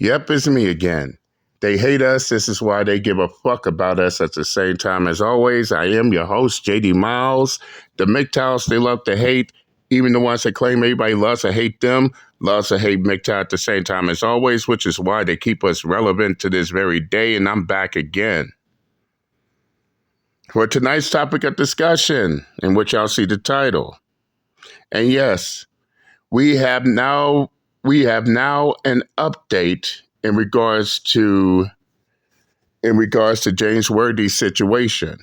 Yep, it's me again. They hate us. This is why they give a fuck about us at the same time. As always, I am your host, JD Miles. The MGTOWs, they love to hate. Even the ones that claim everybody loves to hate them, loves to hate MGTOW at the same time as always, which is why they keep us relevant to this very day. And I'm back again for tonight's topic of discussion, in which y'all see the title. And yes, we have now an update in regards to James Worthy's situation.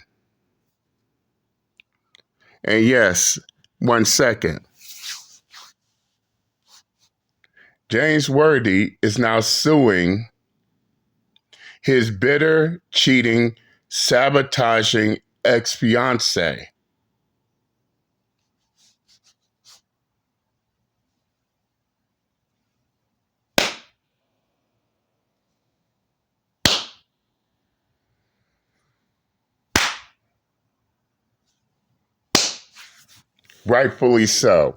And yes, 1 second. James Worthy is now suing his bitter, cheating, sabotaging ex-fiance. Rightfully so.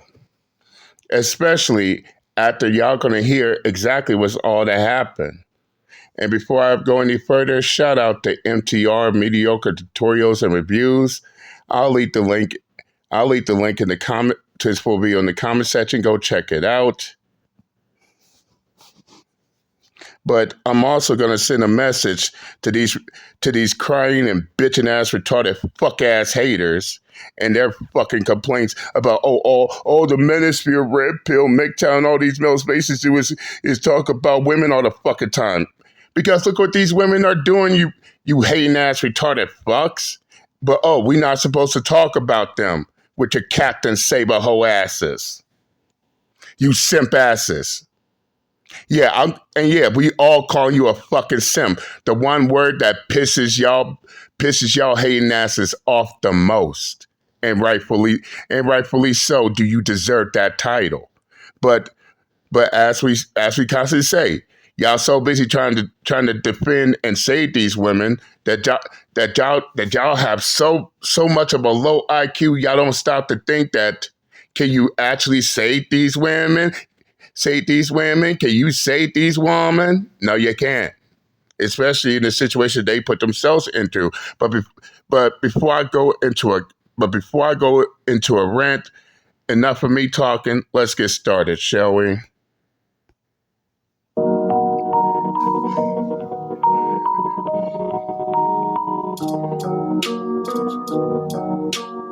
Especially after y'all gonna hear exactly what's all that happened. And before I go any further, shout out to MTR Mediocre Tutorials and Reviews. I'll leave the link in the comment to his full video in the comment section. Go check it out. But I'm also gonna send a message to these crying and bitching ass retarded fuck ass haters and their fucking complaints about the Manosphere, Red Pill, MGTOW, and all these male spaces do is talk about women all the fucking time. Because look what these women are doing, you hating ass retarded fucks. But we're not supposed to talk about them with your Captain Saber hoe asses. You simp asses. Yeah, we all call you a fucking simp. The one word that pisses y'all hating asses off the most. And rightfully so, do you deserve that title. But as we constantly say, y'all so busy trying to defend and save these women that y'all have so much of a low IQ, y'all don't stop to think that, can you actually save these women? Save these women? Can you save these women? No, you can't. Especially in the situation they put themselves into. But before I go into a rant, enough of me talking. Let's get started, shall we?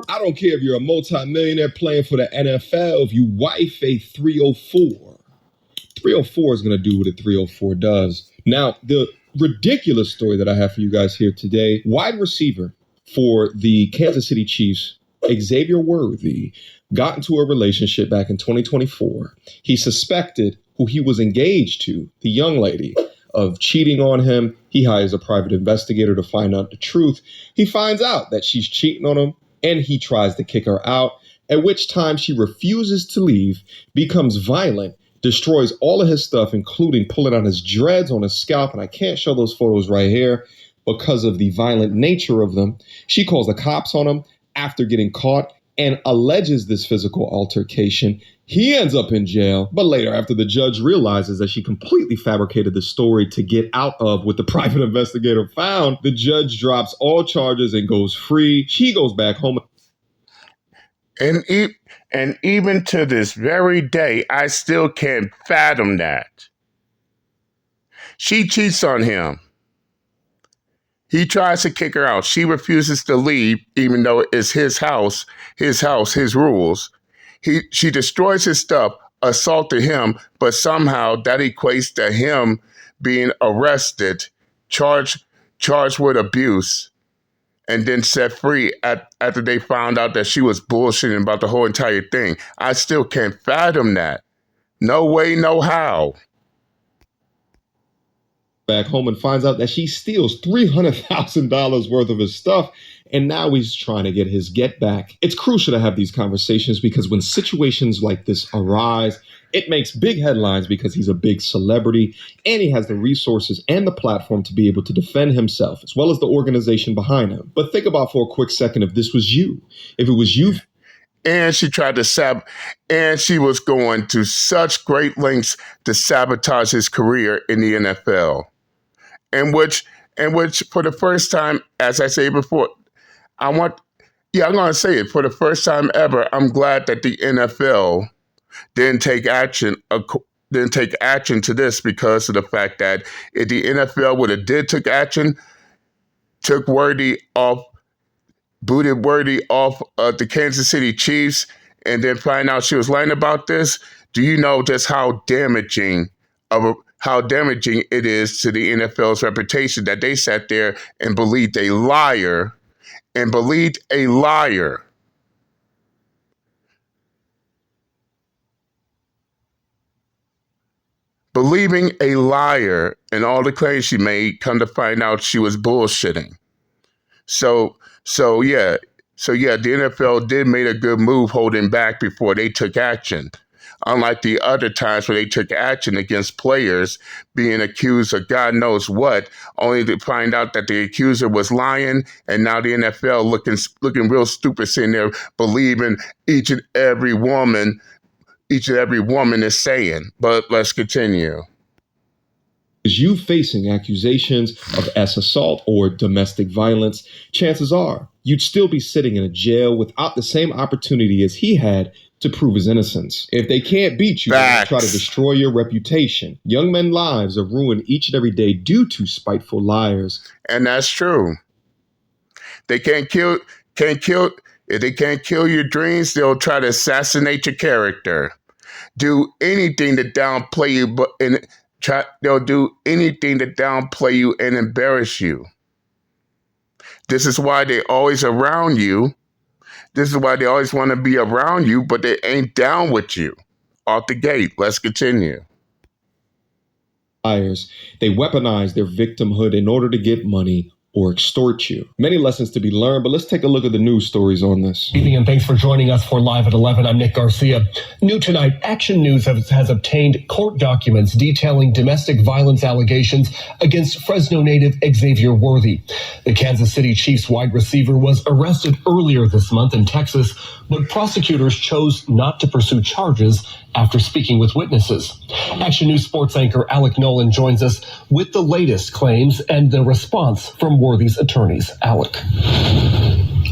I don't care if you're a multimillionaire playing for the NFL, if you wife a 304. 304 is going to do what a 304 does. Now, the ridiculous story that I have for you guys here today, wide receiver for the Kansas City Chiefs, Xavier Worthy, got into a relationship back in 2024. He suspected who he was engaged to, the young lady, of cheating on him. He hires a private investigator to find out the truth. He finds out that she's cheating on him, and he tries to kick her out, at which time she refuses to leave, becomes violent, destroys all of his stuff, including pulling out his dreads on his scalp. And I can't show those photos right here because of the violent nature of them. She calls the cops on him after getting caught and alleges this physical altercation. He ends up in jail, but later, after the judge realizes that she completely fabricated the story to get out of what the private investigator found, the judge drops all charges and goes free. She goes back home. And even to this very day, I still can't fathom that. She cheats on him. He tries to kick her out. She refuses to leave, even though it's his house, his rules. She destroys his stuff, assaulted him, but somehow that equates to him being arrested, charged with abuse, and then set free after they found out that she was bullshitting about the whole entire thing. I still can't fathom that. No way, no how. Back home and finds out that she steals $300,000 worth of his stuff, and now he's trying to get his get back. It's crucial to have these conversations because when situations like this arise, it makes big headlines because he's a big celebrity and he has the resources and the platform to be able to defend himself as well as the organization behind him. But think about for a quick second if this was you. If it was you. and she tried to and she was going to such great lengths to sabotage his career in the NFL. In which for the first time, as I say before, I'm going to say it, for the first time ever, I'm glad that the NFL didn't take action to this, because of the fact that if the NFL would have took action, took Worthy off, booted Worthy off the Kansas City Chiefs, and then find out she was lying about this, do you know just how damaging it is to the NFL's reputation that they sat there and believed a liar, believing a liar and all the claims she made, come to find out she was bullshitting. So yeah, the NFL did make a good move holding back before they took action. Unlike the other times where they took action against players being accused of God knows what, only to find out that the accuser was lying, and now the NFL looking real stupid, sitting there believing each and every woman is saying. But let's continue. Is you facing accusations of assault or domestic violence, chances are you'd still be sitting in a jail without the same opportunity as he had to prove his innocence. If they can't beat you, they'll try to destroy your reputation. Young men's lives are ruined each and every day due to spiteful liars. And that's true. They can't kill if they can't kill your dreams, they'll try to assassinate your character. Do anything to downplay you, they'll do anything to downplay you and embarrass you. This is why they're always around you. This is why they always want to be around you, but they ain't down with you. Off the gate. Let's continue. Liars. They weaponize their victimhood in order to get money or extort you. Many lessons to be learned, but let's take a look at the news stories on this. Good evening, and thanks for joining us for Live at 11. I'm Nick Garcia. New tonight, Action News has obtained court documents detailing domestic violence allegations against Fresno native Xavier Worthy. The Kansas City Chiefs wide receiver was arrested earlier this month in Texas, but prosecutors chose not to pursue charges after speaking with witnesses. Action News sports anchor Alec Nolan joins us with the latest claims and the response from Worthy's attorneys. Alec.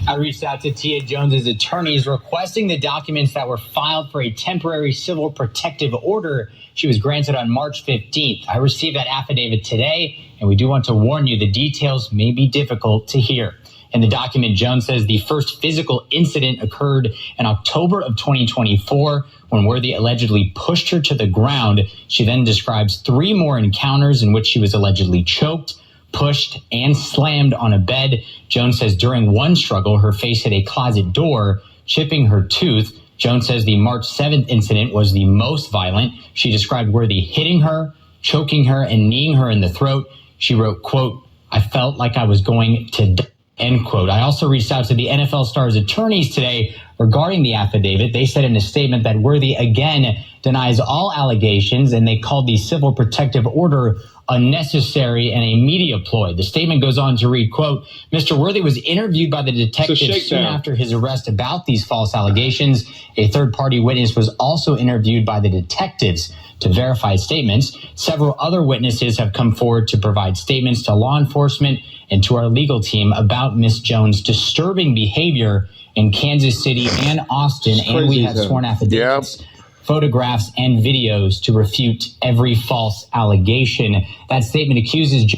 I reached out to Tia Jones's attorneys requesting the documents that were filed for a temporary civil protective order she was granted on March 15th. I received that affidavit today, and we do want to warn you the details may be difficult to hear. In the document, Jones says the first physical incident occurred in October of 2024 when Worthy allegedly pushed her to the ground. She then describes 3 more encounters in which she was allegedly choked, pushed, and slammed on a bed. Jones says during one struggle, her face hit a closet door, chipping her tooth. Jones says the March 7th incident was the most violent. She described Worthy hitting her, choking her, and kneeing her in the throat. She wrote, quote, "I felt like I was going to die," end quote. I also reached out to the NFL star's attorneys today regarding the affidavit. They said in a statement that Worthy again denies all allegations, and they called the civil protective order unnecessary and a media ploy. The statement goes on to read, quote, "Mr. Worthy was interviewed by the detective soon after his arrest about these false allegations. A third-party witness was also interviewed by the detectives to verify statements. Several other witnesses have come forward to provide statements to law enforcement and to our legal team about Ms. Jones' disturbing behavior in Kansas City and Austin, and we have sworn affidavits, photographs, and videos to refute every false allegation." That statement accuses.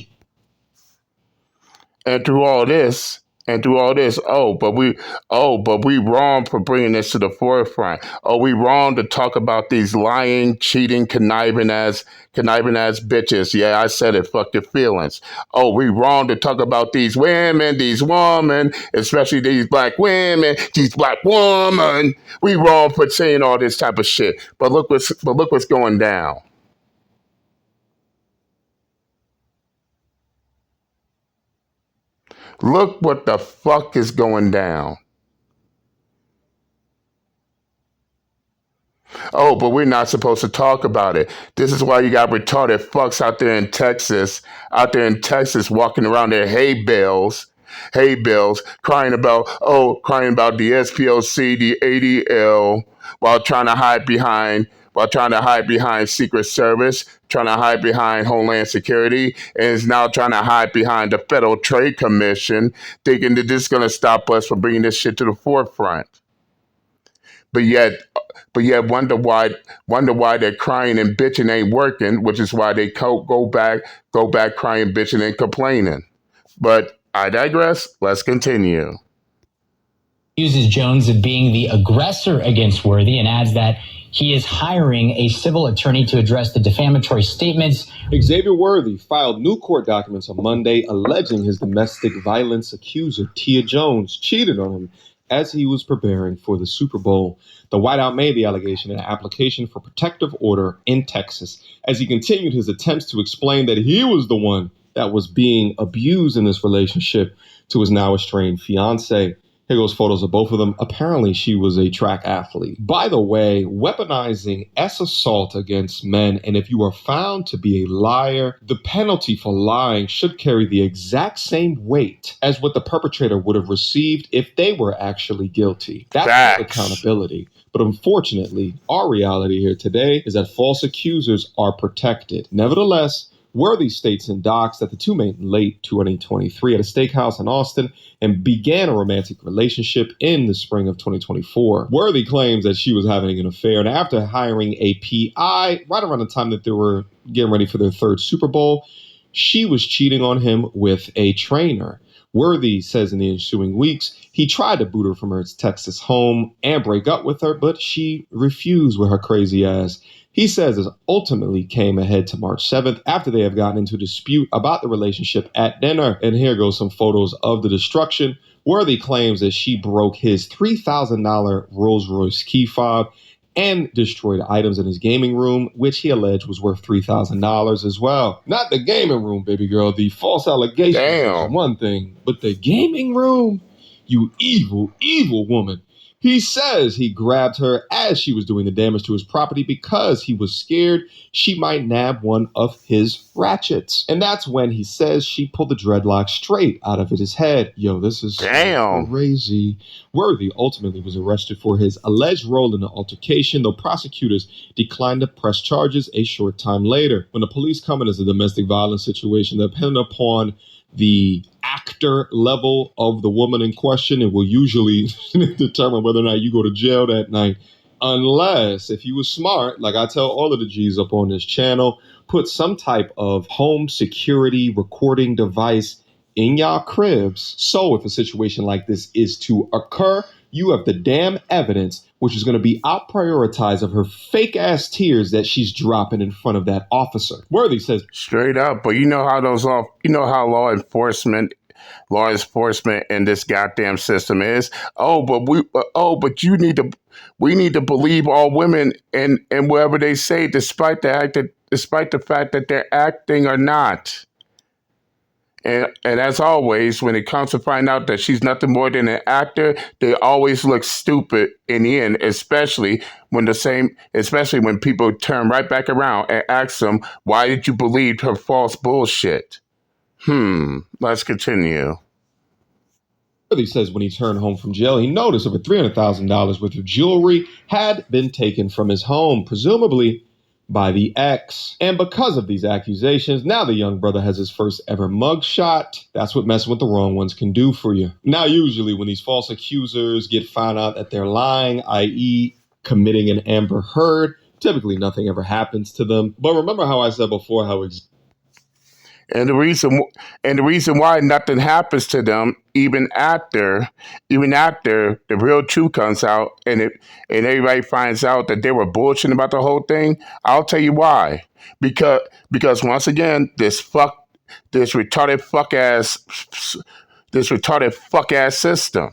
And through all this, but we wrong for bringing this to the forefront. Oh, we wrong to talk about these lying, cheating, conniving ass bitches. Yeah, I said it. Fuck your feelings. Oh, we wrong to talk about these women, especially these black women, these black women. We wrong for saying all this type of shit. But look what's going down. Look what the fuck is going down. Oh, but we're not supposed to talk about it. This is why you got retarded fucks out there in Texas walking around their hay bales, hay bales, crying about the SPLC, the ADL, while trying to hide behind Secret Service, trying to hide behind Homeland Security, and is now trying to hide behind the Federal Trade Commission, thinking that this is going to stop us from bringing this shit to the forefront. But yet, wonder why they're crying and bitching ain't working, which is why they go back crying, bitching, and complaining. But I digress. Let's continue. Accuses Jones of being the aggressor against Worthy and adds that he is hiring a civil attorney to address the defamatory statements. Xavier Worthy filed new court documents on Monday alleging his domestic violence accuser, Tia Jones, cheated on him as he was preparing for the Super Bowl. The White House made the allegation in an application for protective order in Texas as he continued his attempts to explain that he was the one that was being abused in this relationship to his now estranged fiance. Here goes photos of both of them. Apparently, she was a track athlete. By the way, weaponizing assault against men, and if you are found to be a liar, the penalty for lying should carry the exact same weight as what the perpetrator would have received if they were actually guilty. That's accountability. But unfortunately, our reality here today is that false accusers are protected. Nevertheless, Worthy states in docs that the two met in late 2023 at a steakhouse in Austin and began a romantic relationship in the spring of 2024. Worthy claims that she was having an affair, and after hiring a PI right around the time that they were getting ready for their third Super Bowl, she was cheating on him with a trainer. Worthy says in the ensuing weeks, he tried to boot her from her Texas home and break up with her, but she refused with her crazy ass. He says this ultimately came ahead to March 7th after they have gotten into a dispute about the relationship at dinner. And here goes some photos of the destruction. Worthy claims that she broke his $3,000 Rolls-Royce key fob and destroyed items in his gaming room, which he alleged was worth $3,000 as well. Not the gaming room, baby girl. The false allegations is one thing, but the gaming room? You evil, evil woman. He says he grabbed her as she was doing the damage to his property because he was scared she might nab one of his ratchets. And that's when he says she pulled the dreadlock straight out of his head. Yo, this is so crazy. Worthy ultimately was arrested for his alleged role in the altercation, though prosecutors declined to press charges a short time later. When the police come in as a domestic violence situation, depending upon the actor level of the woman in question, it will usually determine whether or not you go to jail that night. Unless, if you were smart, like I tell all of the G's up on this channel, put some type of home security recording device in y'all cribs. So if a situation like this is to occur, you have the damn evidence, which is going to be out prioritized of her fake ass tears that she's dropping in front of that officer. Worthy says straight up, but you know how law enforcement in this goddamn system is. But we need to believe all women and whatever they say, despite the fact that they're acting or not. And as always, when it comes to find out that she's nothing more than an actor, they always look stupid in the end, especially when people turn right back around and ask them, why did you believe her false bullshit? Let's continue. He says when he turned home from jail, he noticed over $300,000 worth of jewelry had been taken from his home, presumably by the ex. And because of these accusations, now the young brother has his first ever mugshot. That's what messing with the wrong ones can do for you. Now, usually when these false accusers get found out that they're lying, i.e. committing an Amber Heard, typically nothing ever happens to them. But remember how I said before how And the reason why nothing happens to them, even after the real truth comes out and everybody finds out that they were bullshitting about the whole thing, I'll tell you why. Because once again, this retarded fuck ass system.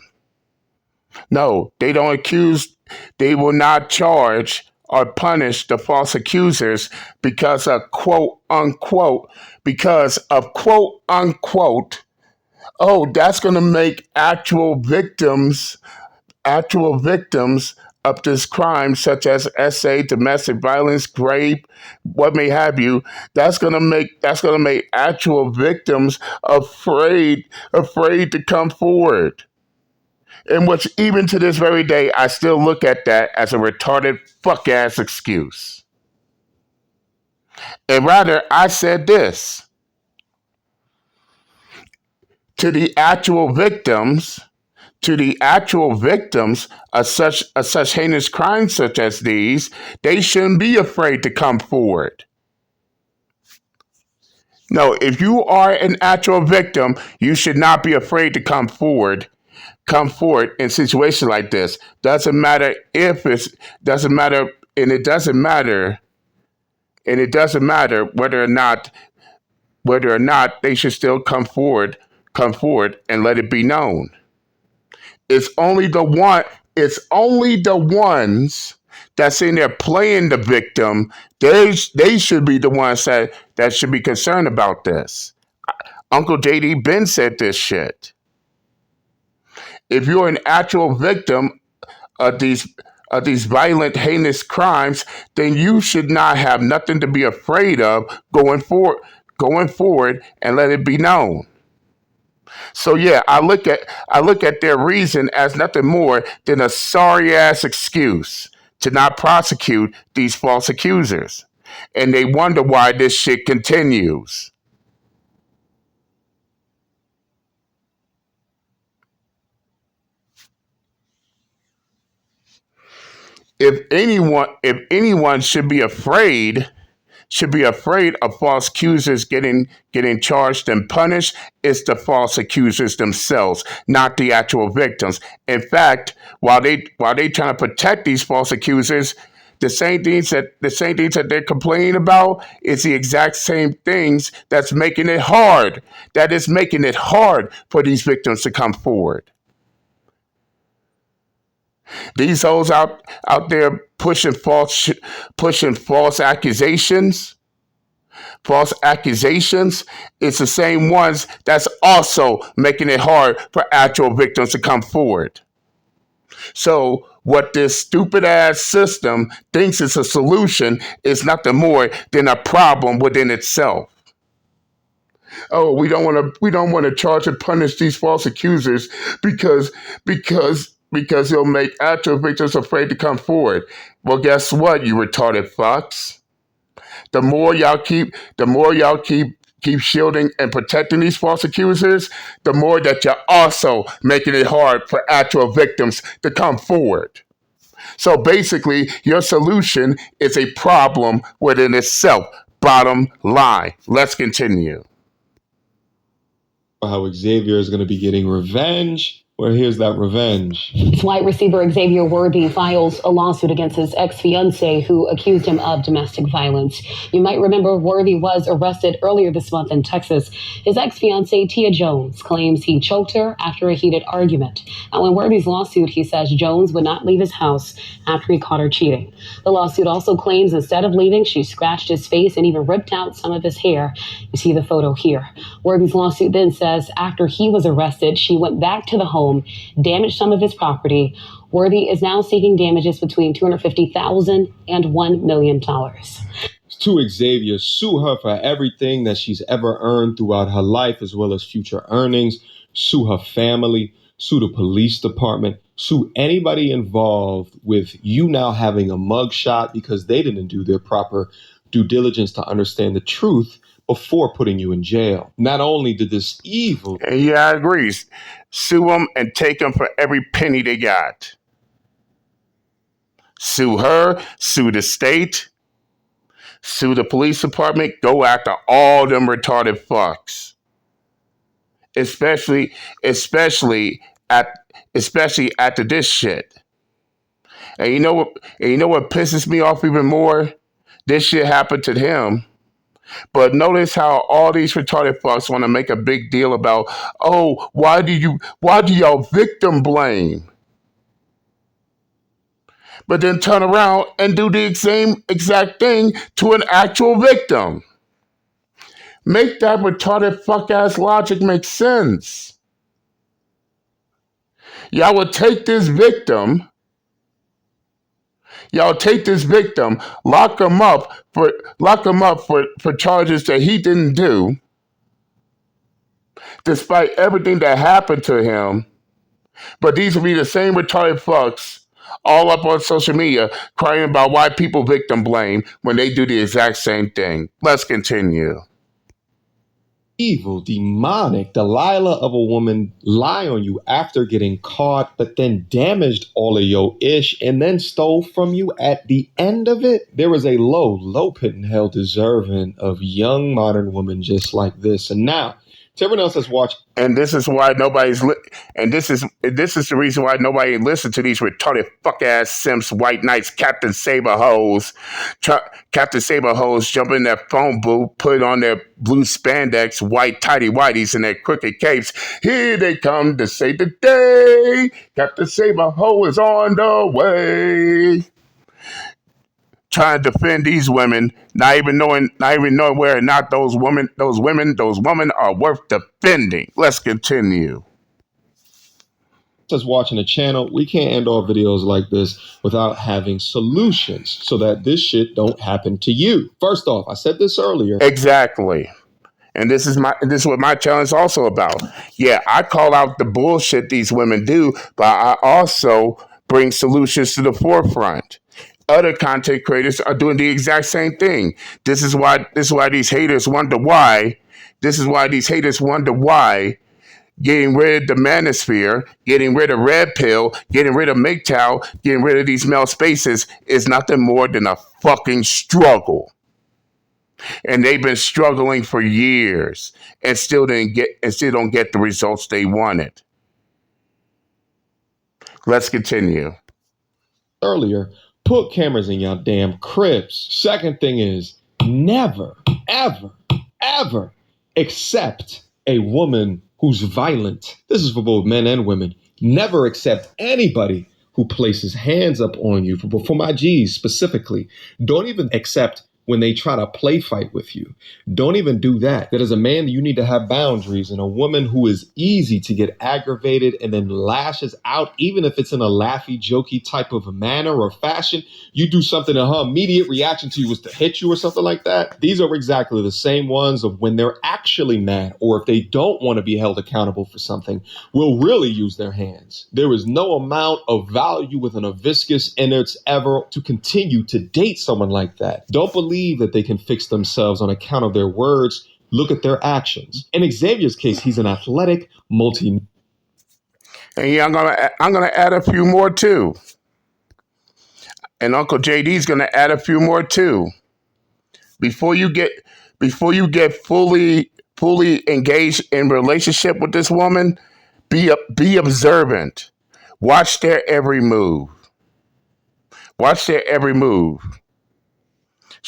No, they don't accuse, they will not charge or punish the false accusers because of quote unquote, oh, that's going to make actual victims of this crime, such as SA, domestic violence, rape, what may have you, that's gonna make actual victims afraid to come forward. And which even to this very day, I still look at that as a retarded fuck ass excuse. And rather, I said this to the actual victims, of such heinous crimes such as these, they shouldn't be afraid to come forward. No, if you are an actual victim, you should not be afraid to come forward. Come forward in situations like this. Doesn't matter if it's doesn't matter, and it doesn't matter, whether or not they should still come forward and let it be known. It's only the ones that's in there playing the victim. They should be the ones that should be concerned about this. Uncle JD Ben said this shit. If you're an actual victim of these violent, heinous crimes, then you should not have nothing to be afraid of going forward and let it be known. So yeah, I look at their reason as nothing more than a sorry ass excuse to not prosecute these false accusers. And they wonder why this shit continues. If anyone should be afraid of false accusers getting charged and punished, it's the false accusers themselves, not the actual victims. In fact, while they trying to protect these false accusers, the same things that they're complaining about is the exact same things that's making it hard. That is making it hard for these victims to come forward. These hoes out there pushing false accusations. False accusations, it's the same ones that's also making it hard for actual victims to come forward. So what this stupid ass system thinks is a solution is nothing more than a problem within itself. Oh, we don't want to charge and punish these false accusers because it'll make actual victims afraid to come forward. Well, guess what, you retarded fucks? The more y'all keep shielding and protecting these false accusers, the more that you're also making it hard for actual victims to come forward. So basically, your solution is a problem within itself. Bottom line. Let's continue. How Xavier is going to be getting revenge. Well, here's that revenge. Flight receiver Xavier Worthy files a lawsuit against his ex-fiance who accused him of domestic violence. You might remember Worthy was arrested earlier this month in Texas. His ex-fiance, Tia Jones, claims he choked her after a heated argument. Now, in Worthy's lawsuit, he says Jones would not leave his house after he caught her cheating. The lawsuit also claims instead of leaving, she scratched his face and even ripped out some of his hair. You see the photo here. Worthy's lawsuit then says after he was arrested, she went back to the home, damaged some of his property. Worthy is now seeking damages between $250,000 and $1 million. To Xavier, sue her for everything that she's ever earned throughout her life, as well as future earnings. Sue her family, sue the police department, sue anybody involved with you now having a mugshot because they didn't do their proper due diligence to understand the truth before putting you in jail. Not only did this evil... Yeah, I agree. Sue them and take them for every penny they got. Sue her, sue the state, sue the police department, go after all them retarded fucks. Especially after this shit. And you know what pisses me off even more? This shit happened to him. But notice how all these retarded fucks want to make a big deal about, oh, why do y'all victim blame? But then turn around and do the same exact thing to an actual victim. Make that retarded fuck ass logic make sense. Y'all would take this victim Y'all take this victim, lock him up for charges that he didn't do, despite everything that happened to him. But these will be the same retarded fucks all up on social media crying about why people victim blame when they do the exact same thing. Let's continue. Evil, demonic, Delilah of a woman lie on you after getting caught, but then damaged all of your ish and then stole from you at the end of it. There is a low pit in hell deserving of young modern women just like this. And now, to everyone else that's watching, And this is why this is the reason why nobody listens to these retarded fuck ass simps, white knights, Captain Saber hoes, jump in their phone booth, put on their blue spandex, white tighty whities, and their crooked capes. Here they come to save the day. Captain Saber hoe is on the way. Trying to defend these women, not even knowing whether or not those women are worth defending. Let's continue. us watching the channel, we can't end all videos like this without having solutions so that this shit don't happen to you. First off, I said this earlier. Exactly. And this is what my channel is also about. Yeah, I call out the bullshit these women do, but I also bring solutions to the forefront. Other content creators are doing the exact same thing. This is why these haters wonder why. Getting rid of the manosphere, getting rid of red pill, getting rid of MGTOW, getting rid of these male spaces is nothing more than a fucking struggle. And they've been struggling for years and still don't get the results they wanted. Let's continue. Earlier, put cameras in y'all damn cribs. Second thing is never, ever, ever accept a woman who's violent. This is for both men and women. Never accept anybody who places hands up on you. For my G's specifically, don't even accept when they try to play fight with you. Don't even do that. That as a man, you need to have boundaries. And a woman who is easy to get aggravated and then lashes out, even if it's in a laughy, jokey type of a manner or fashion, you do something and her immediate reaction to you was to hit you or something like that. These are exactly the same ones of when they're actually mad or if they don't want to be held accountable for something, will really use their hands. There is no amount of value within a viscous innards ever to continue to date someone like that. Don't believe that they can fix themselves on account of their words. Look at their actions. In Xavier's case, he's an athletic multi. And yeah, I'm gonna add a few more too. And Uncle JD's gonna add a few more too. Before you get fully engaged in relationship with this woman, be observant. Watch their every move.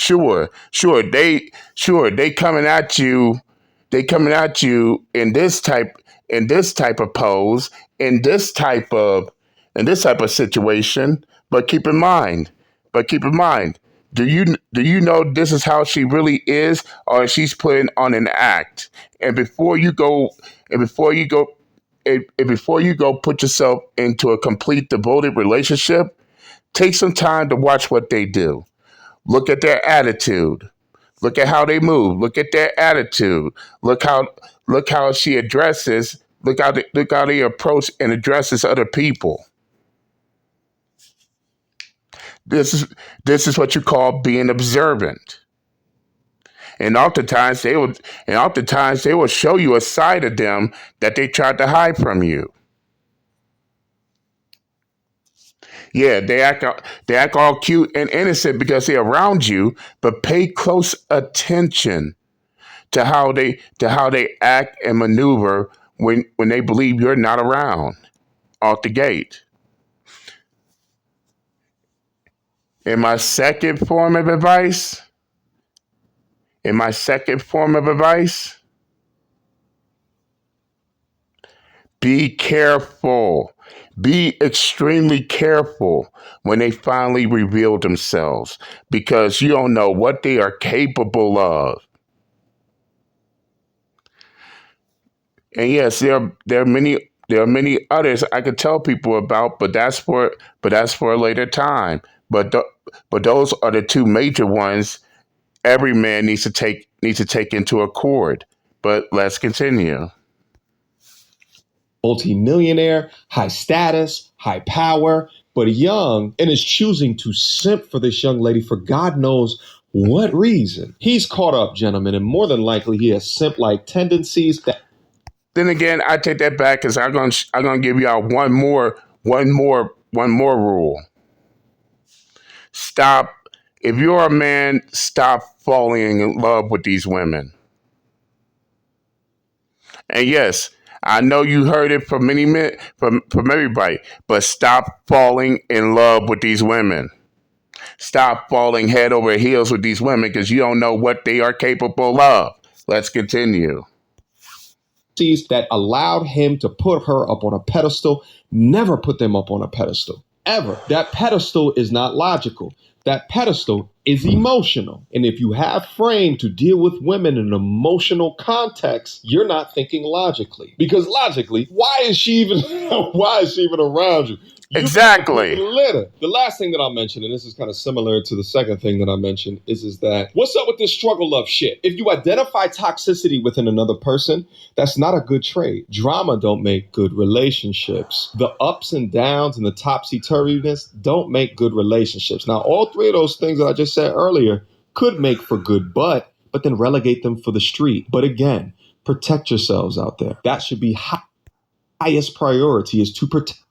Sure, they coming at you. They coming at you in this type of pose, in this type of situation. But keep in mind, do you know this is how she really is, or she's putting on an act? And before you go put yourself into a complete devoted relationship, take some time to watch what they do. Look at their attitude. Look at how they move. Look at their attitude. Look how she addresses. Look how they approach and addresses other people. This is what you call being observant. And oftentimes they will show you a side of them that they tried to hide from you. Yeah, they act all cute and innocent because they're around you, but pay close attention to how they act and maneuver when they believe you're not around off the gate. In my second form of advice, be careful. Be extremely careful when they finally reveal themselves, because you don't know what they are capable of. And yes, there are many others I could tell people about, but that's for a later time. But but those are the two major ones every man needs to take into accord. But let's continue. Multi-millionaire, high status, high power, but young, and is choosing to simp for this young lady for God knows what reason. He's caught up, gentlemen, and more than likely he has simp-like tendencies that. Then again, I take that back because I'm gonna give y'all one more rule. Stop. If you're a man, stop falling in love with these women. And yes, I know you heard it from many men, from everybody, but stop falling in love with these women. Stop falling head over heels with these women because you don't know what they are capable of. Let's continue. That allowed him to put her up on a pedestal, never put them up on a pedestal, ever. That pedestal is not logical. That pedestal is emotional. And if you have frame to deal with women in an emotional context, you're not thinking logically. Because logically, why is she even around you? Exactly. The last thing that I'll mention, and this is kind of similar to the second thing that I mentioned, is that what's up with this struggle love shit? If you identify toxicity within another person, that's not a good trait. Drama don't make good relationships. The ups and downs and the topsy-turviness don't make good relationships. Now, all three of those things that I just said earlier could make for good but then relegate them for the street. But again, protect yourselves out there. That should be highest priority, is to protect.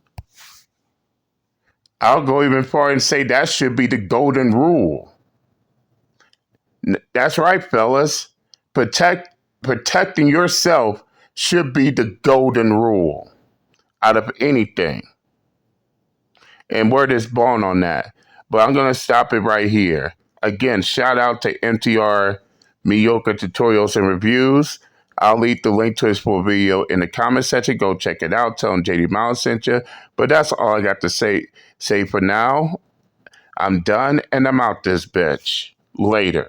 I'll go even far and say that should be the golden rule. That's right, fellas. Protecting yourself should be the golden rule out of anything. And word is born on that. But I'm going to stop it right here. Again, shout out to MTR Mediocre Tutorials and Reviews. I'll leave the link to his full video in the comment section. Go check it out. Tell him JD Miles sent you. But that's all I got to say for now. I'm done and I'm out this bitch. Later.